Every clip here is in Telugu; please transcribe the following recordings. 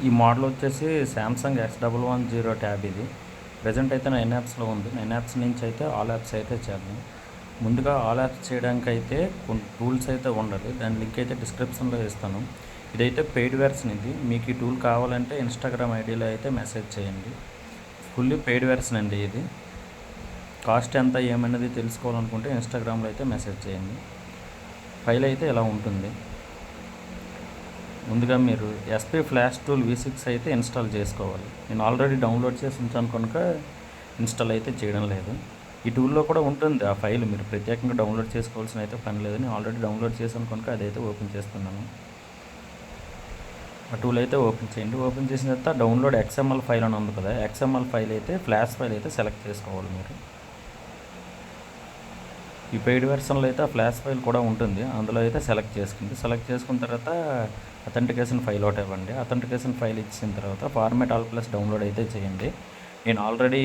ఈ మోడల్ వచ్చేసి శాంసంగ్ S1110 ట్యాబ్ ఇది. ప్రజెంట్ అయితే 9 యాప్స్లో ఉంది. 9 యాప్స్ నుంచి అయితే ఆల్ యాప్స్ అయితే చేద్దాం. ముందుగా ఆల్ యాప్స్ చేయడానికి అయితే కొన్ని టూల్స్ అయితే ఉండాలి. దాని లింక్ అయితే డిస్క్రిప్షన్లో ఇస్తాను. ఇదైతే పెయిడ్ వెర్షన్ ఇది. మీకు ఈ టూల్ కావాలంటే ఇన్స్టాగ్రామ్ ఐడిలో అయితే మెసేజ్ చేయండి. ఫుల్లీ పెయిడ్ వెర్షన్ అండి ఇది. కాస్ట్ ఎంత ఏమన్నది తెలుసుకోవాలనుకుంటే ఇన్స్టాగ్రామ్లో అయితే మెసేజ్ చేయండి. ఫైల్ అయితే ఇలా ఉంటుంది. ముందుగా మీరు ఎస్పీ ఫ్లాష్ టూల్ V6 అయితే ఇన్స్టాల్ చేసుకోవాలి. నేను ఆల్రెడీ డౌన్లోడ్ చేసి ఉంచాను కనుక ఇన్స్టాల్ అయితే చేయడం లేదు. ఈ టూల్లో కూడా ఉంటుంది ఆ ఫైల్, మీరు ప్రత్యేకంగా డౌన్లోడ్ చేసుకోవాల్సిన అయితే పని లేదు. నేను ఆల్రెడీ డౌన్లోడ్ చేశాను కనుక అదైతే ఓపెన్ చేస్తున్నాను. ఆ టూల్ అయితే ఓపెన్ చేయండి. ఓపెన్ చేసిన తర్వాత డౌన్లోడ్ XML ఫైల్ అని ఉంది కదా, XML ఫైల్ అయితే ఫ్లాష్ ఫైల్ అయితే సెలెక్ట్ చేసుకోవాలి మీరు. ఈ పెయిడ్ వెర్షన్లో అయితే ఆ ఫ్లాష్ ఫైల్ కూడా ఉంటుంది, అందులో అయితే సెలెక్ట్ చేసుకోండి. సెలెక్ట్ చేసుకున్న తర్వాత అథెంటికేషన్ ఫైల్ ఒకటి ఇవ్వండి. అథెంటికేషన్ ఫైల్ ఇచ్చిన తర్వాత ఫార్మాట్ ఆల్ ప్లస్ డౌన్లోడ్ అయితే చేయండి. నేను ఆల్రెడీ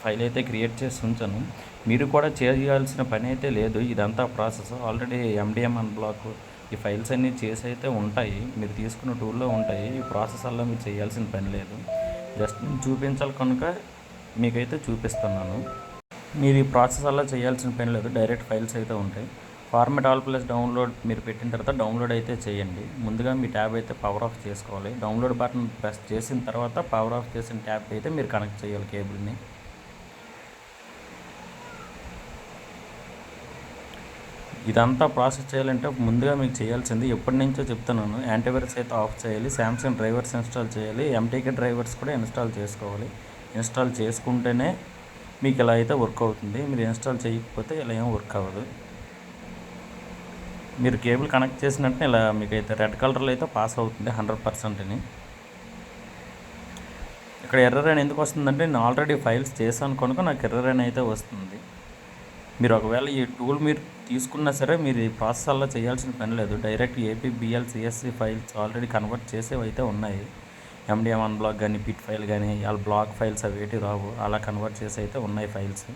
ఫైల్ అయితే క్రియేట్ చేసి ఉంచాను. మీరు కూడా చేయాల్సిన పని అయితే లేదు, ఇదంతా ప్రాసెస్ ఆల్రెడీ MDM అన్బ్లాక్ ఈ ఫైల్స్ అన్నీ చేసి అయితే ఉంటాయి, మీరు తీసుకున్న టూల్లో ఉంటాయి. ఈ ప్రాసెస్ అలా మీరు చేయాల్సిన పని లేదు. జస్ట్ నేను చూపించాలి కనుక మీకైతే చూపిస్తున్నాను. మీరు ఈ ప్రాసెస్ అలా చేయాల్సిన పని లేదు, డైరెక్ట్ ఫైల్స్ అయితే ఉంటాయి. ఫార్మాట్ ఆల్ ప్లస్ డౌన్లోడ్ మీరు పెట్టిన తర్వాత డౌన్లోడ్ అయితే చేయండి. ముందుగా మీ ట్యాబ్ అయితే పవర్ ఆఫ్ చేసుకోవాలి. డౌన్లోడ్ బటన్ ప్రెస్ చేసిన తర్వాత పవర్ ఆఫ్ చేసిన ట్యాబ్ అయితే మీరు కనెక్ట్ చేయాలి కేబుల్ని. ఇదంతా ప్రాసెస్ చేయాలంటే ముందుగా మీకు చేయాల్సింది ఎప్పటి నుంచో చెప్తున్నాను, యాంటీవైరస్ అయితే ఆఫ్ చేయాలి, శాంసంగ్ డ్రైవర్స్ ఇన్స్టాల్ చేయాలి, MTK డ్రైవర్స్ కూడా ఇన్స్టాల్ చేసుకోవాలి. ఇన్స్టాల్ చేసుకుంటేనే మీకు ఇలా అయితే వర్క్ అవుతుంది. మీరు ఇన్స్టాల్ చేయకపోతే ఇలా ఏం వర్క్ అవ్వదు. మీరు కేబుల్ కనెక్ట్ చేసినట్టు ఇలా మీకైతే రెడ్ కలర్లో అయితే పాస్ అవుతుంది 100%. ఇక్కడ ఎర్రర్ అని ఎందుకు వస్తుందంటే నేను ఆల్రెడీ ఫైల్స్ చేశాను కనుక నాకు ఎర్రర్ అని అయితే వస్తుంది. మీరు ఒకవేళ ఈ టూల్ మీరు తీసుకున్నా సరే మీరు ఈ ప్రాసెస్ అలా చేయాల్సిన పని లేదు, direct APBL CSC files already convert చేసేవి అయితే ఉన్నాయి. MDM అన్బ్లాక్ కానీ పిట్ ఫైల్ కానీ వాళ్ళ బ్లాక్ ఫైల్స్ అవి ఏంటి రావు, అలా కన్వర్ట్ చేసి అయితే ఉన్నాయి ఫైల్స్.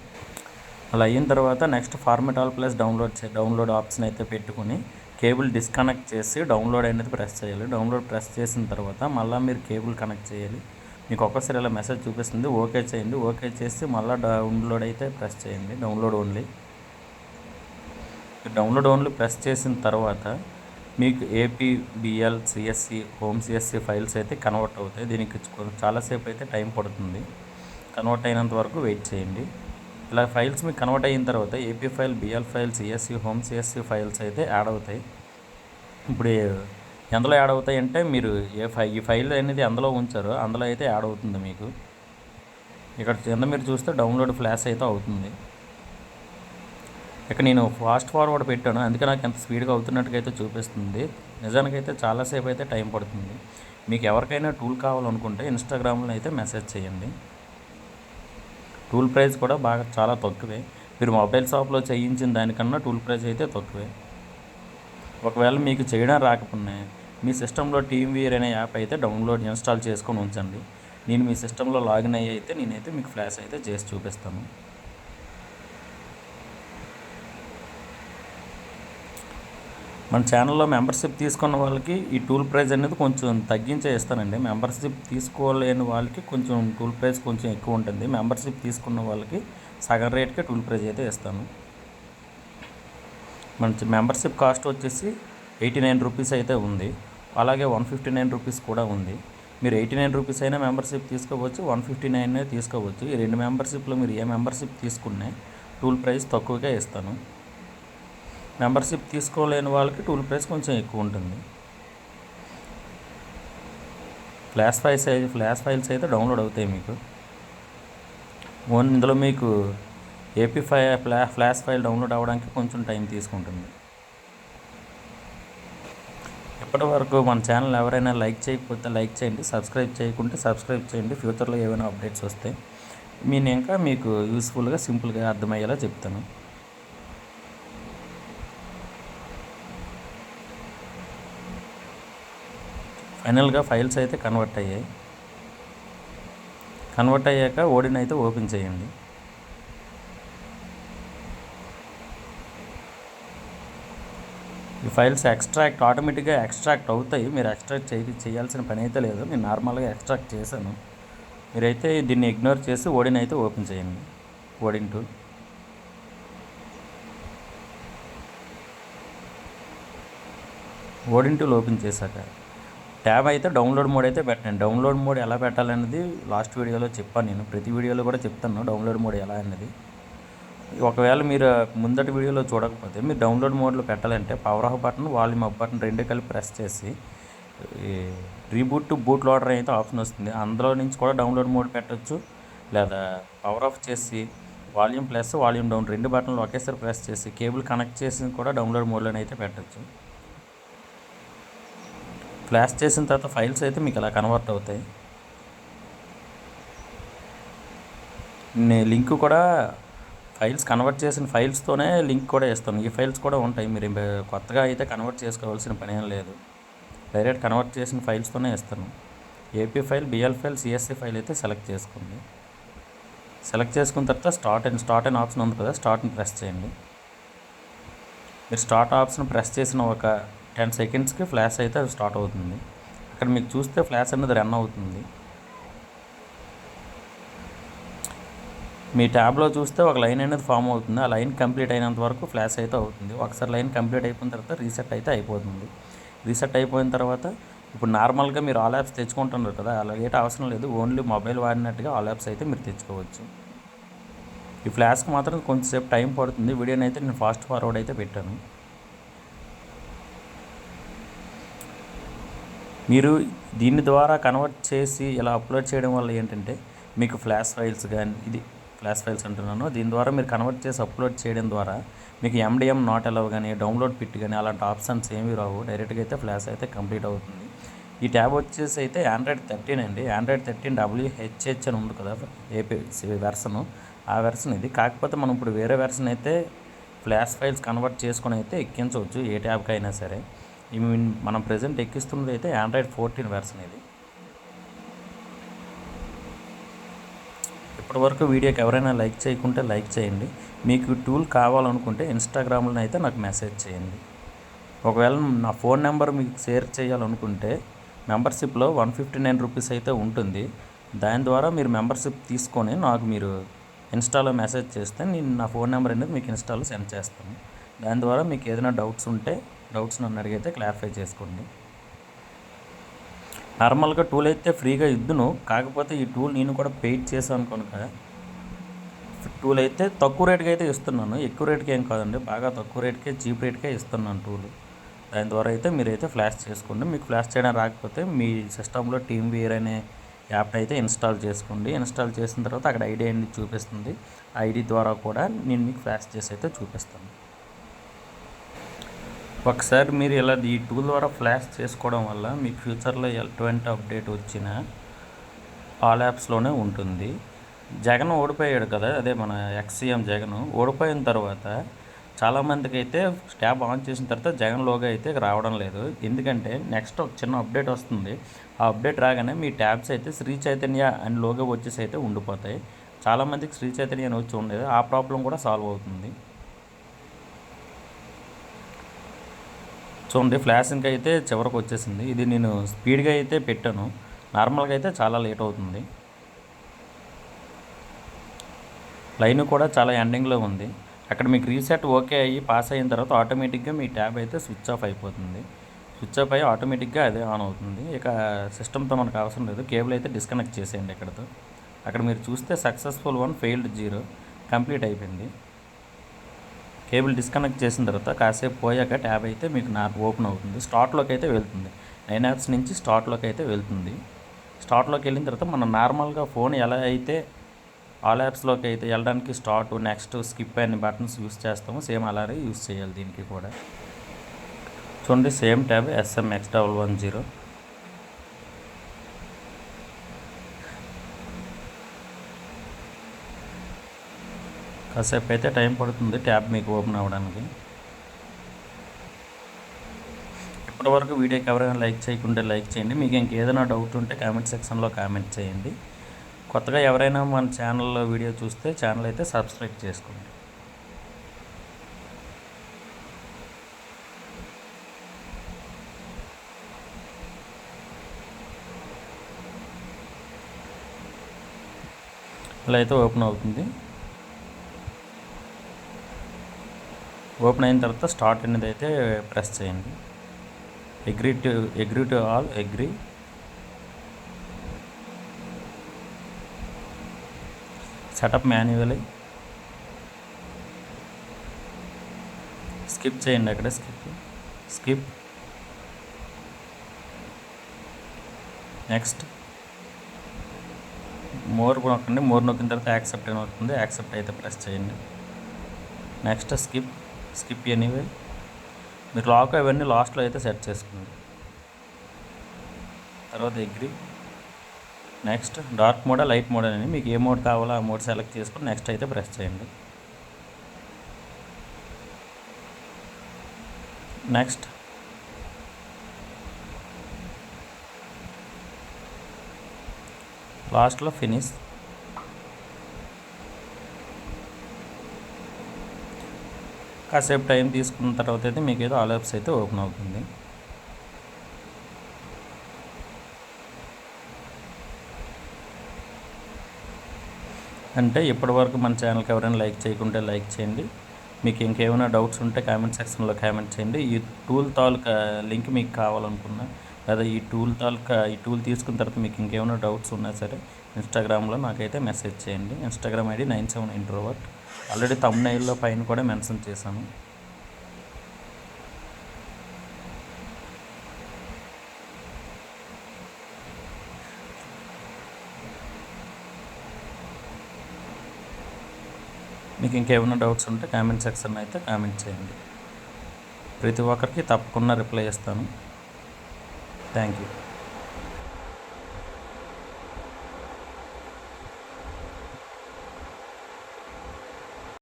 అలా అయిన తర్వాత next format all plus download option అయితే పెట్టుకుని కేబుల్ డిస్కనెక్ట్ చేసి డౌన్లోడ్ అనేది ప్రెస్ చేయాలి. డౌన్లోడ్ ప్రెస్ చేసిన తర్వాత మళ్ళీ మీరు కేబుల్ కనెక్ట్ చేయాలి. మీకు ఒక్కసారి ఇలా మెసేజ్ చూపిస్తుంది, ఓకే చేయండి. ఓకే చేసి మళ్ళీ డౌన్లోడ్ అయితే ప్రెస్ చేయండి. డౌన్లోడ్ ఓన్లీ ప్రెస్ చేసిన తర్వాత మీకు APBL CSC home CSC files అయితే కన్వర్ట్ అవుతాయి. దీనికి చాలాసేపు అయితే టైం పడుతుంది. కన్వర్ట్ అయినంత వరకు వెయిట్ చేయండి. ఇలా ఫైల్స్ మీకు కన్వర్ట్ అయిన తర్వాత AP file, BL file, CSC home CSC files అయితే యాడ్ అవుతాయి. ఇప్పుడు ఎందులో యాడ్ అవుతాయి అంటే మీరు ఈ ఫైల్ అనేది అందులో ఉంచారో అందులో అయితే యాడ్ అవుతుంది మీకు. ఇక్కడ కింద మీరు చూస్తే డౌన్లోడ్ ఫ్లాష్ అయితే అవుతుంది. ఇక నేను ఫాస్ట్ ఫార్వర్డ్ పెట్టాను, అందుకే నాకు ఎంత స్పీడ్గా అవుతున్నట్టుగా అయితే చూపిస్తుంది. నిజానికైతే చాలాసేపు అయితే టైం పడుతుంది. మీకు ఎవరికైనా టూల్ కావాలనుకుంటే ఇన్స్టాగ్రామ్లో అయితే మెసేజ్ చేయండి. టూల్ ప్రైస్ కూడా చాలా తక్కువే. మీరు మొబైల్ షాప్లో చేయించిన దానికన్నా టూల్ ప్రైస్ అయితే తక్కువే. ఒకవేళ మీకు చేయడం రాకపోయినా మీ సిస్టంలో TeamViewer అనే యాప్ అయితే ఇన్స్టాల్ చేసుకొని ఉంచండి. నేను మీ సిస్టంలో లాగిన్ అయ్యి అయితే నేనైతే మీకు ఫ్లాష్ అయితే చేసి చూపిస్తాను. మన ఛానల్లో మెంబర్షిప్ తీసుకున్న వాళ్ళకి ఈ టూల్ ప్రైస్ అనేది కొంచెం తగ్గించే ఇస్తానండి. మెంబర్షిప్ తీసుకోలేని వాళ్ళకి కొంచెం టూల్ ప్రైస్ కొంచెం ఎక్కువ ఉంటుంది. మెంబర్షిప్ తీసుకున్న వాళ్ళకి సగం రేట్కే టూల్ ప్రైస్ అయితే ఇస్తాను. మన మెంబర్షిప్ కాస్ట్ వచ్చేసి 89 రూపీస్ అయితే ఉంది, అలాగే 159 రూపీస్ కూడా ఉంది. మీరు 89 రూపీస్ అయినా మెంబర్షిప్ తీసుకోవచ్చు, 159 తీసుకోవచ్చు. ఈ రెండు మెంబర్షిప్లో మీరు ఏ మెంబర్షిప్ తీసుకున్నా టూల్ ప్రైస్ తక్కువగా ఇస్తాను. మెంబర్షిప్ తీసుకోలేని వాళ్ళకి టూల్ ప్రైస్ కొంచెం ఎక్కువ ఉంటుంది. ఫ్లాష్ ఫైల్స్ అయితే డౌన్లోడ్ అవుతాయి మీకు. ఇందులో మీకు ఫ్లాష్ ఫైల్ డౌన్లోడ్ అవ్వడానికి కొంచెం టైం తీసుకుంటుంది. ఇప్పటి వరకు మన ఛానల్ ఎవరైనా లైక్ చేయకపోతే లైక్ చేయండి, సబ్స్క్రైబ్ చేయకుంటే సబ్స్క్రైబ్ చేయండి. ఫ్యూచర్లో ఏమైనా అప్డేట్స్ వస్తే మీకు యూస్ఫుల్గా సింపుల్గా అర్థమయ్యేలా చెప్తాను. ఫైనల్గా ఫైల్స్ అయితే కన్వర్ట్ అయ్యాయి. కన్వర్ట్ అయ్యాక ఓడిని అయితే ఓపెన్ చేయండి. ఈ ఫైల్స్ ఆటోమేటిక్గా ఎక్స్ట్రాక్ట్ అవుతాయి. మీరు ఎక్స్ట్రాక్ట్ చేయాల్సిన పని అయితే లేదు. నేను నార్మల్గా ఎక్స్ట్రాక్ట్ చేశాను. మీరైతే దీన్ని ఇగ్నోర్ చేసి ఓడిన్ అయితే ఓపెన్ చేయండి. ఓడిన్ టూల్ ఓపెన్ చేశాక ట్యాబ్ అయితే డౌన్లోడ్ మోడ్ అయితే పెట్టండి. డౌన్లోడ్ మోడ్ ఎలా పెట్టాలనేది లాస్ట్ వీడియోలో చెప్పాను నేను. ప్రతి వీడియోలో కూడా చెప్తాను డౌన్లోడ్ మోడ్ ఎలా అనేది. ఒకవేళ మీరు ముందటి వీడియోలో చూడకపోతే మీరు డౌన్లోడ్ మోడ్లో పెట్టాలంటే power of button, volume up button రెండు కలిపి ప్రెస్ చేసి రీబూట్ టు బూట్ లోడర్ అయితే ఆప్షన్ వస్తుంది. అందులో నుంచి కూడా డౌన్లోడ్ మోడ్ పెట్టచ్చు. లేదా పవర్ ఆఫ్ చేసి వాల్యూమ్ ప్లస్ వాల్యూమ్ డౌన్ రెండు బటన్లు ఒకేసారి ప్రెస్ చేసి కేబుల్ కనెక్ట్ చేసి కూడా డౌన్లోడ్ మోడ్లోనైతే పెట్టచ్చు. ఫ్లాష్ చేసిన తర్వాత ఫైల్స్ అయితే మీకు ఇలా కన్వర్ట్ అవుతాయి. నేను లింక్ కూడా ఫైల్స్ కన్వర్ట్ చేసిన ఫైల్స్తోనే లింక్ కూడా ఇస్తాను. ఈ ఫైల్స్ కూడా ఉంటాయి. మీరు కొత్తగా అయితే కన్వర్ట్ చేసుకోవాల్సిన పని ఏం లేదు. డైరెక్ట్ కన్వర్ట్ చేసిన ఫైల్స్తోనే ఇస్తాను. AP file, BL file, CSC file అయితే సెలెక్ట్ చేసుకోండి. సెలెక్ట్ చేసుకున్న తర్వాత స్టార్ట్ అండ్ ఆప్షన్ ఉంది కదా, స్టార్ట్ని ప్రెస్ చేయండి. మీరు స్టార్ట్ ఆప్షన్ ప్రెస్ చేసిన ఒక 10 సెకండ్స్కి ఫ్లాష్ అయితే స్టార్ట్ అవుతుంది. అక్కడ మీకు చూస్తే ఫ్లాష్ అనేది రన్ అవుతుంది. మీ ట్యాబ్లో చూస్తే ఒక లైన్ అనేది ఫామ్ అవుతుంది. ఆ లైన్ కంప్లీట్ అయినంత వరకు ఫ్లాష్ అయితే అవుతుంది. ఒకసారి లైన్ కంప్లీట్ అయిపోయిన తర్వాత రీసెట్ అయితే అయిపోతుంది. రీసెట్ అయిపోయిన తర్వాత ఇప్పుడు నార్మల్గా మీరు ఆల్ యాప్స్ తెచ్చుకుంటున్నారు కదా, అలాగే అవసరం లేదు. ఓన్లీ మొబైల్ వాడినట్టుగా ఆల్ యాప్స్ అయితే మీరు తెచ్చుకోవచ్చు. ఈ ఫ్లాష్కి మాత్రం కొంచెంసేపు టైం పడుతుంది. వీడియోని అయితే నేను ఫాస్ట్ ఫార్వర్డ్ అయితే పెట్టాను. మీరు దీని ద్వారా కన్వర్ట్ చేసి ఇలా అప్లోడ్ చేయడం వల్ల ఏంటంటే మీకు ఫ్లాష్ ఫైల్స్ కానీ, ఇది ఫ్లాష్ ఫైల్స్ అంటున్నాను, దీని ద్వారా మీరు కన్వర్ట్ చేసి అప్లోడ్ చేయడం ద్వారా మీకు ఎండిఎం నాట్ అలవ్ కానీ, డౌన్లోడ్ పిట్ కానీ అలాంటి ఆప్షన్స్ ఏమీ రావు. డైరెక్ట్గా అయితే ఫ్లాష్ అయితే కంప్లీట్ అవుతుంది. ఈ ట్యాబ్ వచ్చేసి అయితే ఆండ్రాయిడ్ 13 అండి. ఆండ్రాయిడ్ 13 WHH అని ఉంది కదా ఏపీ వెర్షను, ఆ వెర్షన్ ఇది. కాకపోతే మనం ఇప్పుడు వేరే వెర్షన్ అయితే ఫ్లాష్ ఫైల్స్ కన్వర్ట్ చేసుకొని అయితే ఎక్కించవచ్చు ఏ ట్యాబ్కి అయినా సరే. మనం ప్రజెంట్ ఎక్కిస్తున్నది అయితే ఆండ్రాయిడ్ 14 వెర్షన్ ఇది. ఇప్పటివరకు వీడియోకి ఎవరైనా లైక్ చేయకుంటే లైక్ చేయండి. మీకు టూల్ కావాలనుకుంటే ఇన్స్టాగ్రామ్లో అయితే నాకు మెసేజ్ చేయండి. ఒకవేళ నా ఫోన్ నెంబర్ మీకు షేర్ చేయాలనుకుంటే మెంబర్షిప్లో 159 రూపీస్ అయితే ఉంటుంది. దాని ద్వారా మీరు మెంబర్షిప్ తీసుకొని నాకు మీరు ఇన్స్టాలో మెసేజ్ చేస్తే నేను నా ఫోన్ నెంబర్ అనేది మీకు ఇన్స్టాలో సెండ్ చేస్తాను. దాని ద్వారా మీకు ఏదైనా డౌట్స్ ఉంటే నన్ను అడిగితే క్లారిఫై చేసుకోండి. నార్మల్గా టూల్ అయితే ఫ్రీగా ఇద్దును, కాకపోతే ఈ టూల్ నేను కూడా పెయిడ్ చేశాను కనుక టూల్ అయితే తక్కువ రేట్కి అయితే ఇస్తున్నాను. ఎక్కువ రేట్కి ఏం కాదండి, బాగా తక్కువ రేట్కే, చీప్ రేట్కే ఇస్తున్నాను టూల్. దాని ద్వారా అయితే మీరైతే ఫ్లాష్ చేసుకోండి. మీకు ఫ్లాష్ చేయడం రాకపోతే మీ సిస్టంలో టీమ్‌వీర్ అనే యాప్ అయితే ఇన్స్టాల్ చేసుకోండి. ఇన్స్టాల్ చేసిన తర్వాత అక్కడ ఐడి అనేది చూపిస్తుంది. ఐడి ద్వారా కూడా నేను మీకు ఫ్లాష్ చేసి అయితే చూపిస్తాను. ఒకసారి మీరు ఇలా ఈ టూల్ ద్వారా ఫ్లాష్ చేసుకోవడం వల్ల మీకు ఫ్యూచర్లో ఎటువంటి అప్డేట్ వచ్చినా ఆల్ యాప్స్లోనే ఉంటుంది. జగన్ ఓడిపోయాడు కదా, అదే మన ఎక్స్-సీఎం జగన్ ఓడిపోయిన తర్వాత చాలామందికి అయితే ట్యాబ్ ఆన్ చేసిన తర్వాత జగన్ లోగో అయితే రావడం లేదు. ఎందుకంటే నెక్స్ట్ ఒక చిన్న అప్డేట్ వస్తుంది. ఆ అప్డేట్ రాగానే మీ ట్యాబ్స్ అయితే శ్రీ చైతన్య అని లోగో వచ్చేసి అయితే ఉండిపోతాయి. చాలామందికి శ్రీ చైతన్య అని వచ్చి ఉండేది. ఆ ప్రాబ్లం కూడా సాల్వ్ అవుతుంది. చూడండి, ఫ్లాషింగ్ అయితే చివరికి వచ్చేసింది. ఇది నేను స్పీడ్గా అయితే పెట్టాను. నార్మల్గా అయితే చాలా లేట్ అవుతుంది. లైన్ కూడా చాలా ఎండింగ్లో ఉంది. అక్కడ మీకు రీసెట్ ఓకే అయ్యి పాస్ అయిన తర్వాత ఆటోమేటిక్గా మీ ట్యాబ్ అయితే స్విచ్ ఆఫ్ అయిపోతుంది. స్విచ్ ఆఫ్ అయ్యి ఆటోమేటిక్గా అదే ఆన్ అవుతుంది. ఇక సిస్టమ్తో మనకు అవసరం లేదు. కేబుల్ అయితే డిస్కనెక్ట్ చేసేయండి ఇక్కడతో. అక్కడ మీరు చూస్తే సక్సెస్ఫుల్ 1 ఫెయిల్డ్ 0 కంప్లీట్ అయిపోయింది. కేబుల్ డిస్కనెక్ట్ చేసిన తర్వాత కాసేపు పోయాక ట్యాబ్ అయితే మీకు ఓపెన్ అవుతుంది. స్టార్ట్లోకి అయితే వెళ్తుంది. 9 యాప్స్ నుంచి స్టార్ట్లోకి అయితే వెళ్తుంది. స్టార్ట్లోకి వెళ్ళిన తర్వాత మనం నార్మల్గా ఫోన్ ఎలా అయితే ఆల్ యాప్స్లోకి అయితే వెళ్ళడానికి స్టార్ట్, నెక్స్ట్, స్కిప్ అనే బటన్స్ యూస్ చేస్తాము, సేమ్ అలాగే యూస్ చేయాలి దీనికి కూడా. చూడండి, సేమ్ ట్యాబ్ SMX110. కాసేపు అయితే టైం పడుతుంది ట్యాబ్ మీకు ఓపెన్ అవ్వడానికి. ఇప్పటివరకు వీడియోకి ఎవరైనా లైక్ చేయకుంటే లైక్ చేయండి. మీకు ఇంకేదైనా డౌట్ ఉంటే కామెంట్ సెక్షన్లో కామెంట్ చేయండి. కొత్తగా ఎవరైనా మన ఛానల్లో వీడియో చూస్తే ఛానల్ అయితే సబ్స్క్రైబ్ చేసుకోండి. ఇలా అయితే ఓపెన్ అవుతుంది. ఓపెన్ అయిన తర్వాత స్టార్ట్ అనేది అయితే ప్రెస్ చేయండి. Agree to all agree. Setup manually. Skip చేయండి, అక్కడ స్కిప్. నెక్స్ట్ మోర్ నొక్కండి. మోర్ నొక్కిన తర్వాత యాక్సెప్ట్ అని అవుతుంది. యాక్సెప్ట్ అయితే ప్రెస్ చేయండి. Next skip anyway. మీరు లాక్ అవన్నీ లాస్ట్లో అయితే సెట్ చేసుకోండి. తర్వాత అగ్రీ. నెక్స్ట్ డార్క్ మోడా లైట్ మోడ్ అని మీకు ఏ మోడ్ కావాలో ఆ మోడ్ సెలెక్ట్ చేసుకొని నెక్స్ట్ అయితే ప్రెస్ చేయండి. నెక్స్ట్ లాస్ట్లో ఫినిష్. కాసేపు టైం తీసుకున్న తర్వాత అయితే మీకు ఏదో ఆల్ యాప్స్ అయితే ఓపెన్ అవుతుంది. అంటే ఇప్పటివరకు మన ఛానల్కి ఎవరైనా లైక్ చేయకుంటే లైక్ చేయండి. మీకు ఇంకేమైనా డౌట్స్ ఉంటే కామెంట్ సెక్షన్లో కామెంట్ చేయండి. ఈ టూల్ తాలూకా లింక్ మీకు కావాలనుకున్నా, లేదా ఈ టూల్ తీసుకున్న తర్వాత మీకు ఇంకేమైనా డౌట్స్ ఉన్నా సరే ఇన్స్టాగ్రామ్లో నాకైతే మెసేజ్ చేయండి. Instagram ID 97introvert. ఆల్రెడీ థంబ్నెయిల్లో పైన కూడా మెన్షన్ చేశాను. మీకు ఇంకేమైనా డౌట్స్ ఉంటే కామెంట్ సెక్షన్ అయితే కామెంట్ చేయండి. ప్రతి ఒక్కరికి తప్పకుండా రిప్లై ఇస్తాను. Thank you.